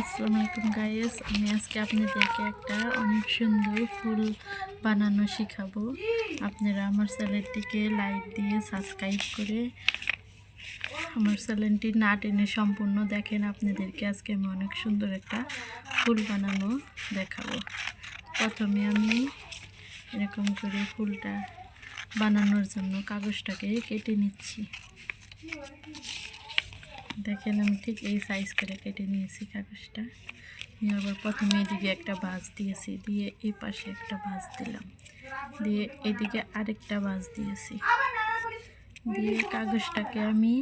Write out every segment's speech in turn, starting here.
আসসালামু আলাইকুম গাইস, আমি আজকে আপনাদেরকে একটা অনেক সুন্দর ফুল বানানো শেখাবো। আপনারা আমার চ্যানেলটিকে লাইক দিয়ে সাবস্ক্রাইব করে আমার চ্যানেলটি না টেনে সম্পূর্ণ দেখেন। আপনাদেরকে আজকে আমি অনেক সুন্দর একটা ফুল বানানো দেখাবো। প্রথমে আমি এরকম করে ফুলটা বানানোর জন্য কাগজটাকে কেটে নিচ্ছি। দেখেন আমি ঠিক এই সাইজ করে কেটে নিয়েছি কাগজটা। নিয়ে আবার প্রথমে এদিকে একটা ভাঁজ দিয়েছি, দিয়ে এই পাশে একটা ভাঁজ দিলাম, দিয়ে এদিকে আরেকটা ভাঁজ দিয়েছি, দিয়ে কাগজটাকে আমি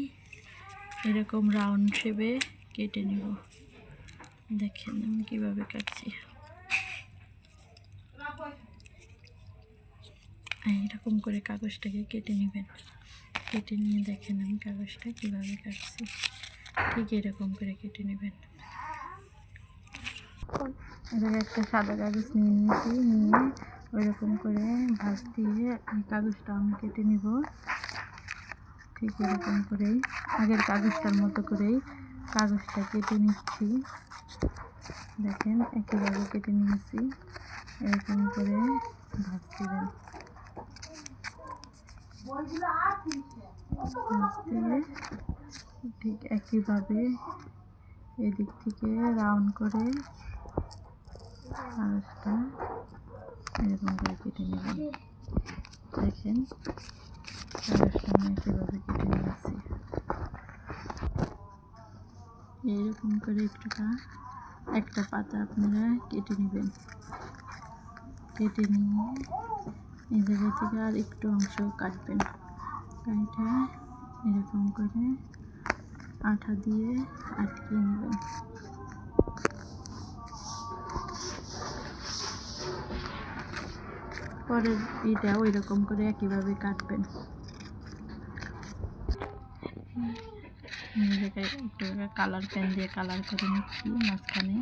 এরকম রাউন্ড শেপে কেটে নেব। দেখেন আমি কীভাবে কাটছি। এরকম করে কাগজটাকে কেটে নেবেন। কেটে নিয়ে দেখেন আমি কাগজটা কীভাবে কাটছি, ঠিক এরকম করে কেটে নেবেন। এবার একটা সাদা কাগজ নিয়ে নিয়েছি, নিয়ে ওইরকম করে ভাঁজ দিয়ে এই কাগজটা আমি কেটে নিব। ঠিক এরকম করেই আগের কাগজটার মতো করেই কাগজটা কেটে নিচ্ছি। দেখেন একইভাবে কেটে নিয়েছি। এরকম করে ভাঁজ দিবেন। ঠিক একইভাবে এদিক থেকে রাউন্ড করে কাগজটা এরকম করে কেটে নেবেন। দেখেন কাগজটা আমি একইভাবে কেটে নিয়েছি। এইরকম করে একটা পাতা আপনারা কেটে নেবেন। কেটে নিয়ে এই জায়গা থেকে আর একটু অংশ কাটবেন। কাটা এরকম করে আঠা দিয়ে আটকে নেবেন। পরের এটা ওই রকম করে একইভাবে কাটবেন। এই জায়গায় একটু কালার পেন দিয়ে কালার করে নিচ্ছি মাঝখানে।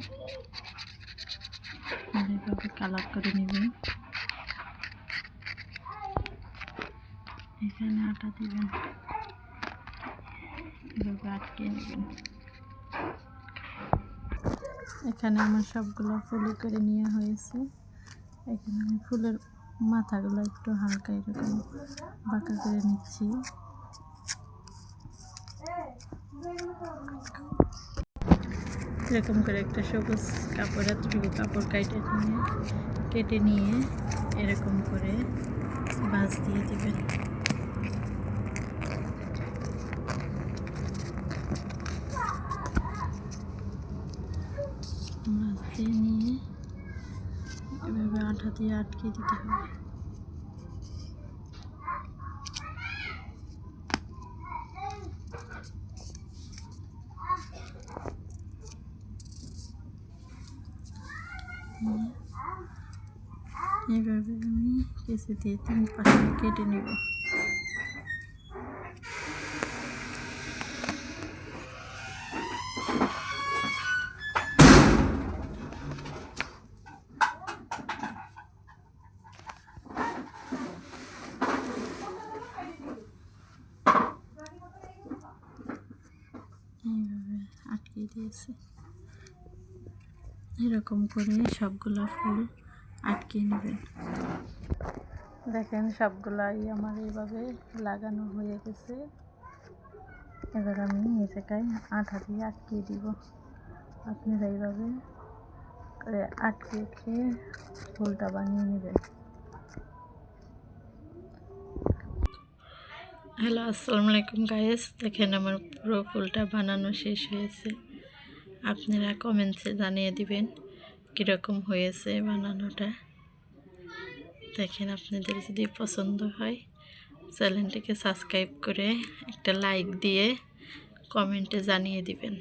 এইভাবে কালার করে নেবেন। এখানে আটা দিবেন, এভাবে আটকে নেবেন। এখানে আমার সবগুলো ফুল করে নেওয়া হয়েছে। এখানে আমি ফুলের মাথাগুলো একটু হালকা এরকম বাঁকা করে নিচ্ছি। এরকম করে একটা সবুজ কাপড়, এতটুকু কাপড় কেটে নিয়ে এরকম করে ভাঁজ দিয়ে দিবেন। ভাঁজ দিয়ে নিয়ে এভাবে আঠা দিয়ে আটকে দিতে হবে। এইভাবে আমি কেঁচি দিয়ে 3 পাশে কেটে নেব। এইভাবে আটকে দিয়েছি। এরকম করে সবগুলা ফুল আটকে নেবেন। দেখেন সবগুলাই আমার এইভাবে লাগানো হয়ে গেছে। এবার আমি এই জায়গায় আঠা দিয়ে আটকে দিব। আপনারা এইভাবে করে আটকে ফুলটা বানিয়ে নেবেন। হ্যালো, আসসালামু আলাইকুম গাইস, দেখেন আমার পুরো ফুলটা বানানো শেষ হয়েছে। আপনারা কমেন্টসে জানিয়ে দিবেন কীরকম হয়েছে বানানোটা। দেখেন আপনাদের যদি পছন্দ হয় চ্যানেলটিকে সাবস্ক্রাইব করে একটা লাইক দিয়ে কমেন্টে জানিয়ে দিবেন।